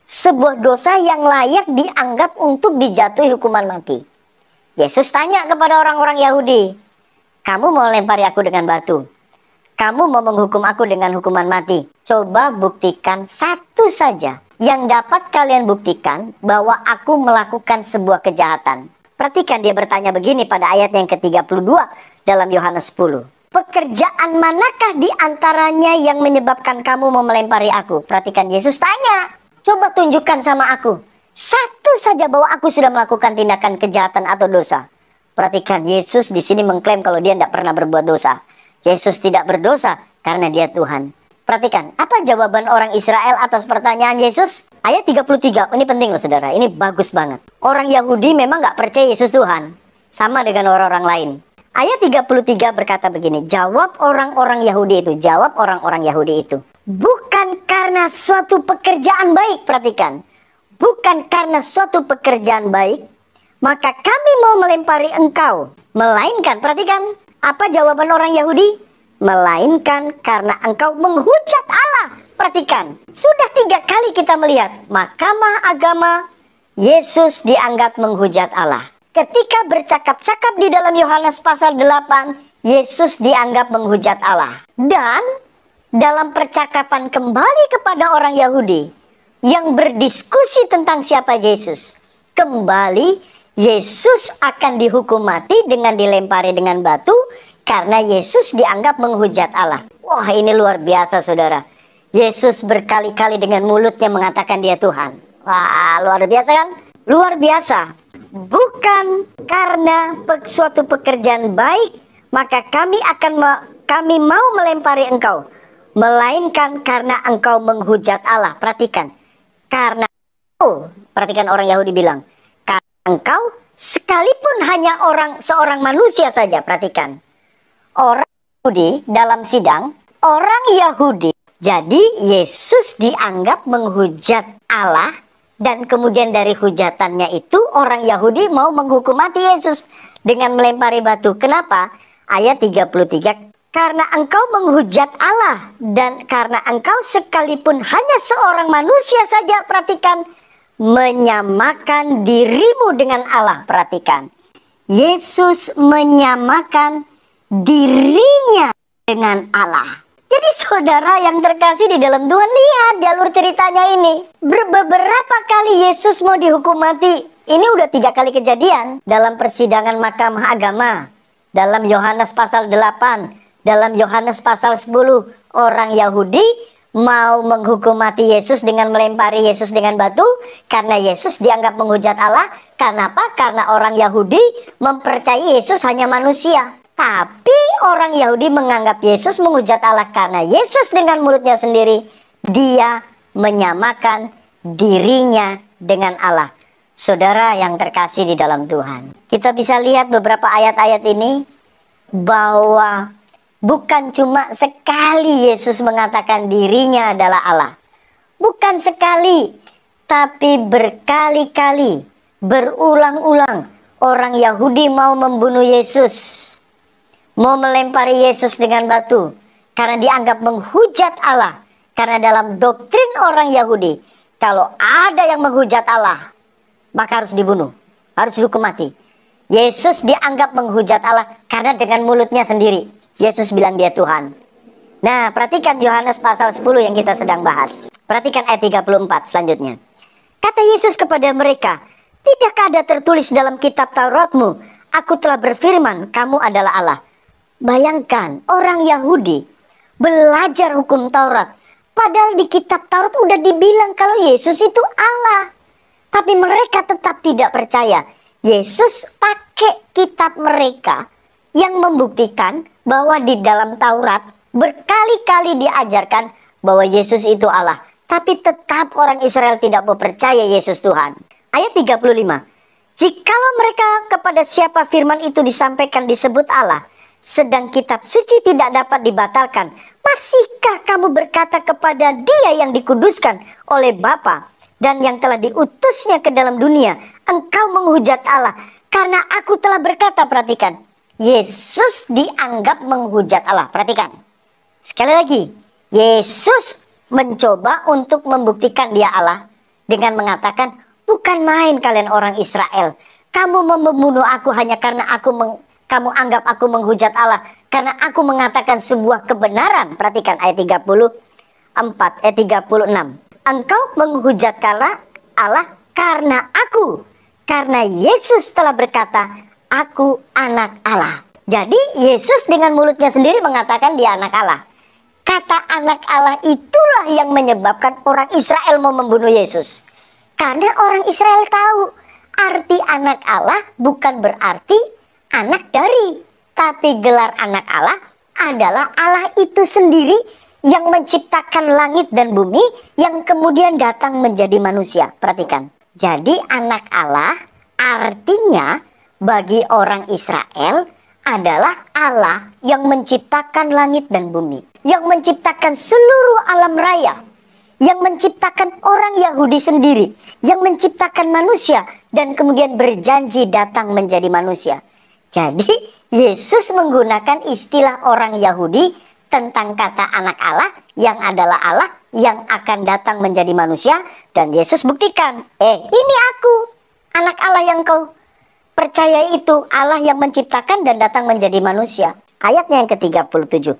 Sebuah dosa yang layak dianggap untuk dijatuhi hukuman mati. Yesus tanya kepada orang-orang Yahudi, kamu mau lempari aku dengan batu? Kamu mau menghukum aku dengan hukuman mati? Coba buktikan satu saja yang dapat kalian buktikan bahwa aku melakukan sebuah kejahatan. Perhatikan dia bertanya begini pada ayat yang ke-32 dalam Yohanes 10. Pekerjaan manakah di antaranya yang menyebabkan kamu mau melempari aku? Perhatikan Yesus tanya. Coba tunjukkan sama aku. Satu saja bahwa aku sudah melakukan tindakan kejahatan atau dosa. Perhatikan Yesus di sini mengklaim kalau dia tidak pernah berbuat dosa. Yesus tidak berdosa karena dia Tuhan. Perhatikan, apa jawaban orang Israel atas pertanyaan Yesus? Ayat 33, ini penting loh saudara, ini bagus banget. Orang Yahudi memang nggak percaya Yesus Tuhan, sama dengan orang-orang lain. Ayat 33 berkata begini, jawab orang-orang Yahudi itu, bukan karena suatu pekerjaan baik, perhatikan. Bukan karena suatu pekerjaan baik, maka kami mau melempari engkau. Melainkan, perhatikan, apa jawaban orang Yahudi? Melainkan karena engkau menghujat Allah. Perhatikan, sudah 3 kali kita melihat Mahkamah Agama Yesus dianggap menghujat Allah. Ketika bercakap-cakap di dalam Yohanes pasal 8, Yesus dianggap menghujat Allah. Dan dalam percakapan kembali kepada orang Yahudi yang berdiskusi tentang siapa Yesus, kembali Yesus akan dihukum mati dengan dilempari dengan batu karena Yesus dianggap menghujat Allah. Wah, ini luar biasa saudara. Yesus berkali-kali dengan mulutnya mengatakan dia Tuhan. Wah, luar biasa kan? Luar biasa. Bukan karena suatu pekerjaan baik, maka kami mau melempari engkau. Melainkan karena engkau menghujat Allah. Perhatikan. Karena perhatikan orang Yahudi bilang, karena engkau sekalipun hanya seorang manusia saja. Perhatikan. Orang Yahudi dalam sidang, orang Yahudi. Jadi Yesus dianggap menghujat Allah, dan kemudian dari hujatannya itu orang Yahudi mau menghukum mati Yesus dengan melempari batu. Kenapa? Ayat 33, karena engkau menghujat Allah dan karena engkau sekalipun hanya seorang manusia saja, perhatikan, menyamakan dirimu dengan Allah. Perhatikan, Yesus menyamakan dirinya dengan Allah. Jadi saudara yang terkasih di dalam Tuhan, lihat jalur ceritanya ini. Beberapa kali Yesus mau dihukum mati. Ini udah 3 kali kejadian. Dalam persidangan Mahkamah Agama, dalam Yohanes pasal 8, dalam Yohanes pasal 10, orang Yahudi mau menghukum mati Yesus dengan melempari Yesus dengan batu karena Yesus dianggap menghujat Allah. Kenapa? Karena orang Yahudi mempercayai Yesus hanya manusia. Tapi orang Yahudi menganggap Yesus menghujat Allah karena Yesus dengan mulutnya sendiri, dia menyamakan dirinya dengan Allah. Saudara yang terkasih di dalam Tuhan, kita bisa lihat beberapa ayat-ayat ini bahwa bukan cuma sekali Yesus mengatakan dirinya adalah Allah. Bukan sekali, tapi berkali-kali, berulang-ulang orang Yahudi mau membunuh Yesus, mau melempari Yesus dengan batu karena dianggap menghujat Allah. Karena dalam doktrin orang Yahudi, kalau ada yang menghujat Allah, maka harus dibunuh, harus dihukum mati. Yesus dianggap menghujat Allah karena dengan mulutnya sendiri Yesus bilang dia Tuhan. Nah, perhatikan Yohanes pasal 10 yang kita sedang bahas. Perhatikan ayat 34 selanjutnya. Kata Yesus kepada mereka, tidakkah ada tertulis dalam kitab Tauratmu, aku telah berfirman, kamu adalah Allah. Bayangkan, orang Yahudi belajar hukum Taurat, padahal di kitab Taurat udah dibilang kalau Yesus itu Allah. Tapi mereka tetap tidak percaya. Yesus pakai kitab mereka yang membuktikan bahwa di dalam Taurat berkali-kali diajarkan bahwa Yesus itu Allah. Tapi tetap orang Israel tidak mau percaya Yesus Tuhan. Ayat 35. Jikalau mereka kepada siapa firman itu disampaikan disebut Allah, sedang kitab suci tidak dapat dibatalkan, masihkah kamu berkata kepada dia yang dikuduskan oleh Bapa dan yang telah diutusnya ke dalam dunia, engkau menghujat Allah? Karena aku telah berkata, perhatikan, Yesus dianggap menghujat Allah. Perhatikan, sekali lagi, Yesus mencoba untuk membuktikan dia Allah dengan mengatakan, bukan main kalian orang Israel, kamu membunuh aku hanya karena kamu anggap aku menghujat Allah karena aku mengatakan sebuah kebenaran. Perhatikan ayat 34, ayat 36. Engkau menghujat Allah karena karena Yesus telah berkata, aku anak Allah. Jadi Yesus dengan mulutnya sendiri mengatakan dia anak Allah. Kata anak Allah itulah yang menyebabkan orang Israel mau membunuh Yesus. Karena orang Israel tahu arti anak Allah bukan berarti anak dari, tapi gelar anak Allah adalah Allah itu sendiri yang menciptakan langit dan bumi, yang kemudian datang menjadi manusia. Perhatikan. Jadi anak Allah artinya bagi orang Israel adalah Allah yang menciptakan langit dan bumi, yang menciptakan seluruh alam raya, yang menciptakan orang Yahudi sendiri, yang menciptakan manusia, dan kemudian berjanji datang menjadi manusia. Jadi Yesus menggunakan istilah orang Yahudi tentang kata anak Allah, yang adalah Allah yang akan datang menjadi manusia. Dan Yesus buktikan, ini aku, anak Allah yang kau percaya itu, Allah yang menciptakan dan datang menjadi manusia. Ayatnya yang ke-37.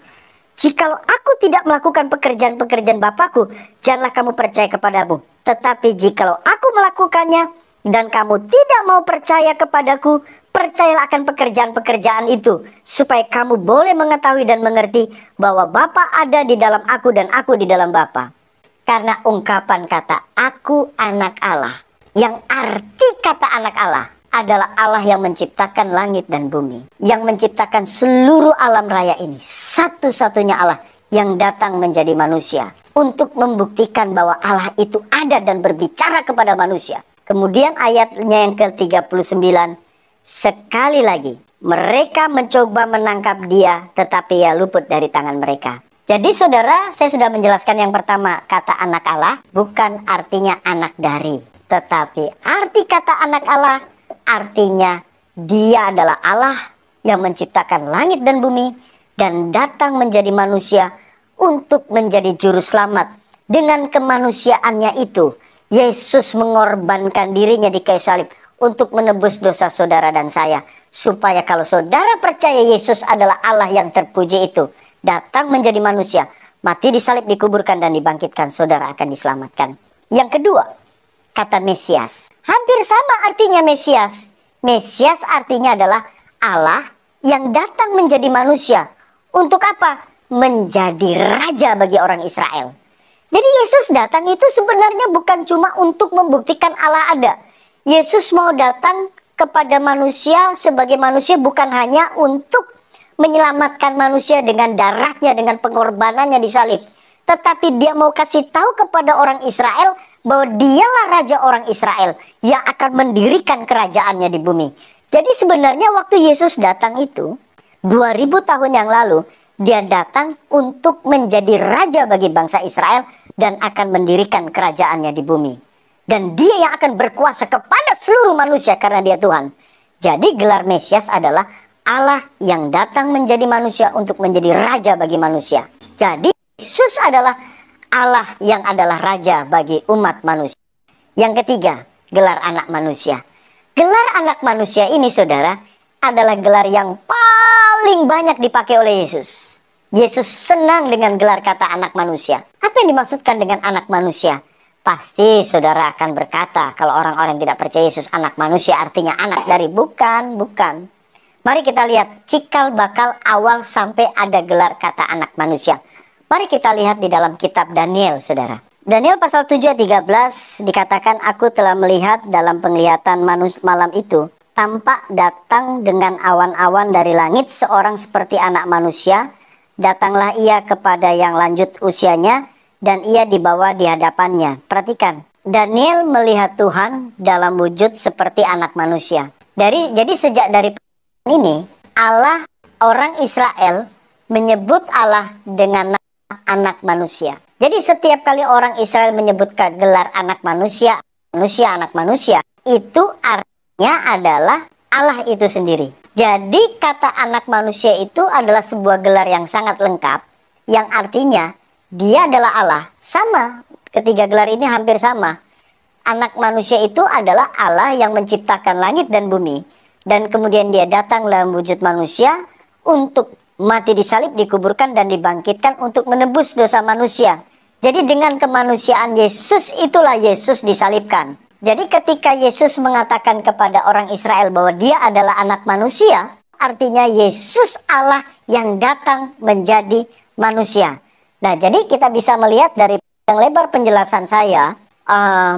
Jikalau aku tidak melakukan pekerjaan-pekerjaan Bapakku, janganlah kamu percaya kepadamu. Tetapi jikalau aku melakukannya, dan kamu tidak mau percaya kepadaku, percayalah akan pekerjaan-pekerjaan itu, supaya kamu boleh mengetahui dan mengerti bahwa Bapa ada di dalam aku dan aku di dalam Bapa. Karena ungkapan kata aku anak Allah, yang arti kata anak Allah adalah Allah yang menciptakan langit dan bumi, yang menciptakan seluruh alam raya ini, satu-satunya Allah yang datang menjadi manusia untuk membuktikan bahwa Allah itu ada dan berbicara kepada manusia. Kemudian ayatnya yang ke-39, sekali lagi mereka mencoba menangkap dia, tetapi ia luput dari tangan mereka. Jadi saudara, saya sudah menjelaskan yang pertama, kata anak Allah bukan artinya anak dari, tetapi arti kata anak Allah artinya dia adalah Allah yang menciptakan langit dan bumi dan datang menjadi manusia untuk menjadi juru selamat. Dengan kemanusiaannya itu, Yesus mengorbankan dirinya di kayu salib untuk menebus dosa saudara dan saya. Supaya kalau saudara percaya Yesus adalah Allah yang terpuji itu, datang menjadi manusia, mati di salib, dikuburkan dan dibangkitkan, saudara akan diselamatkan. Yang kedua, kata Mesias. Hampir sama artinya Mesias. Mesias artinya adalah Allah yang datang menjadi manusia. Untuk apa? Menjadi raja bagi orang Israel. Jadi Yesus datang itu sebenarnya bukan cuma untuk membuktikan Allah ada. Yesus mau datang kepada manusia sebagai manusia bukan hanya untuk menyelamatkan manusia dengan darahnya, dengan pengorbanannya di salib. Tetapi dia mau kasih tahu kepada orang Israel bahwa dialah raja orang Israel yang akan mendirikan kerajaannya di bumi. Jadi sebenarnya waktu Yesus datang itu 2000 tahun yang lalu, dia datang untuk menjadi raja bagi bangsa Israel dan akan mendirikan kerajaannya di bumi. Dan dia yang akan berkuasa kepada seluruh manusia karena dia Tuhan. Jadi gelar Mesias adalah Allah yang datang menjadi manusia untuk menjadi raja bagi manusia. Jadi Yesus adalah Allah yang adalah raja bagi umat manusia. Yang ketiga, gelar anak manusia. Gelar anak manusia ini saudara adalah gelar yang paling banyak dipakai oleh Yesus. Yesus senang dengan gelar kata anak manusia. Apa yang dimaksudkan dengan anak manusia? Pasti saudara akan berkata, kalau orang-orang tidak percaya Yesus anak manusia artinya anak dari. Bukan. Mari kita lihat cikal bakal awal sampai ada gelar kata anak manusia. Mari kita lihat di dalam kitab Daniel, saudara. Daniel pasal 7 ayat 13 dikatakan, aku telah melihat dalam penglihatan malam itu, tampak datang dengan awan-awan dari langit seorang seperti anak manusia. Datanglah ia kepada yang lanjut usianya, dan ia dibawa di hadapannya. Perhatikan, Daniel melihat Tuhan dalam wujud seperti anak manusia. Jadi sejak dari ini, Allah orang Israel menyebut Allah dengan anak manusia. Jadi setiap kali orang Israel menyebutkan gelar anak manusia, anak manusia, itu artinya adalah Allah itu sendiri. Jadi kata anak manusia itu adalah sebuah gelar yang sangat lengkap, yang artinya dia adalah Allah. Sama, ketiga gelar ini hampir sama. Anak manusia itu adalah Allah yang menciptakan langit dan bumi, dan kemudian dia datang dalam wujud manusia untuk mati di salib, dikuburkan dan dibangkitkan untuk menebus dosa manusia. Jadi dengan kemanusiaan Yesus itulah Yesus disalibkan. Jadi ketika Yesus mengatakan kepada orang Israel bahwa dia adalah anak manusia, artinya Yesus Allah yang datang menjadi manusia. Nah, jadi kita bisa melihat dari yang lebar penjelasan saya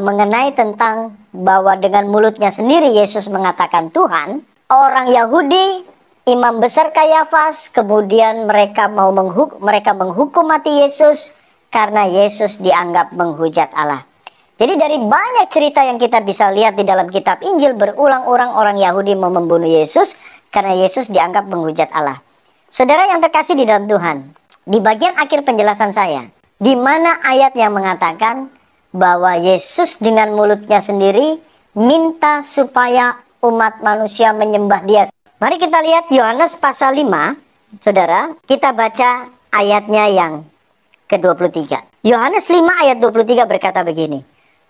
mengenai tentang bahwa dengan mulutnya sendiri Yesus mengatakan Tuhan, orang Yahudi imam besar Kayafas, kemudian mereka menghukum mati Yesus karena Yesus dianggap menghujat Allah. Jadi dari banyak cerita yang kita bisa lihat di dalam kitab Injil, berulang-ulang orang Yahudi mau membunuh Yesus karena Yesus dianggap menghujat Allah. Saudara yang terkasih di dalam Tuhan, di bagian akhir penjelasan saya, di mana ayat yang mengatakan bahwa Yesus dengan mulutnya sendiri minta supaya umat manusia menyembah Dia. Mari kita lihat Yohanes pasal 5, saudara, kita baca ayatnya yang ke-23. Yohanes 5 ayat 23 berkata begini,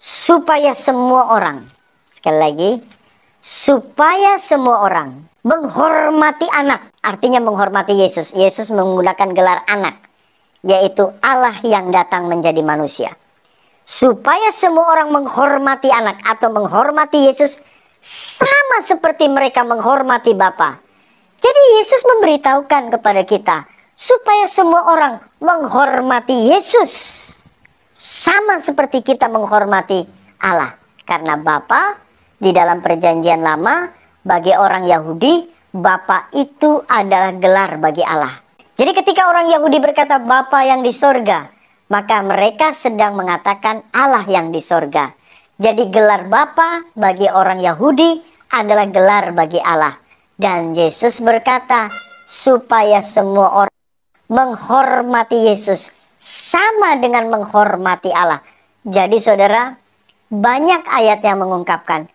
supaya semua orang, sekali lagi, supaya semua orang menghormati anak, artinya menghormati Yesus. Yesus menggunakan gelar anak, yaitu Allah yang datang menjadi manusia. Supaya semua orang menghormati anak atau menghormati Yesus sama seperti mereka menghormati Bapa. Jadi Yesus memberitahukan kepada kita supaya semua orang menghormati Yesus sama seperti kita menghormati Allah. Karena Bapa di dalam perjanjian lama bagi orang Yahudi, Bapa itu adalah gelar bagi Allah. Jadi ketika orang Yahudi berkata Bapa yang di sorga, maka mereka sedang mengatakan Allah yang di sorga. Jadi gelar Bapa bagi orang Yahudi adalah gelar bagi Allah. Dan Yesus berkata supaya semua orang menghormati Yesus sama dengan menghormati Allah. Jadi saudara, banyak ayat yang mengungkapkan,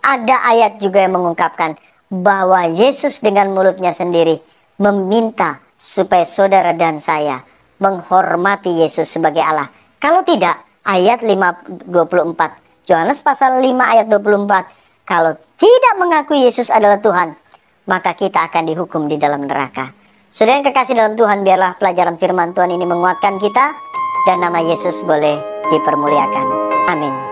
ada ayat juga yang mengungkapkan bahwa Yesus dengan mulutnya sendiri meminta supaya saudara dan saya menghormati Yesus sebagai Allah. Kalau tidak, ayat 5:24, Yohanes pasal 5 ayat 24, kalau tidak mengakui Yesus adalah Tuhan, maka kita akan dihukum di dalam neraka. Saudara yang kekasih dalam Tuhan, biarlah pelajaran firman Tuhan ini menguatkan kita dan nama Yesus boleh dipermuliakan. Amin.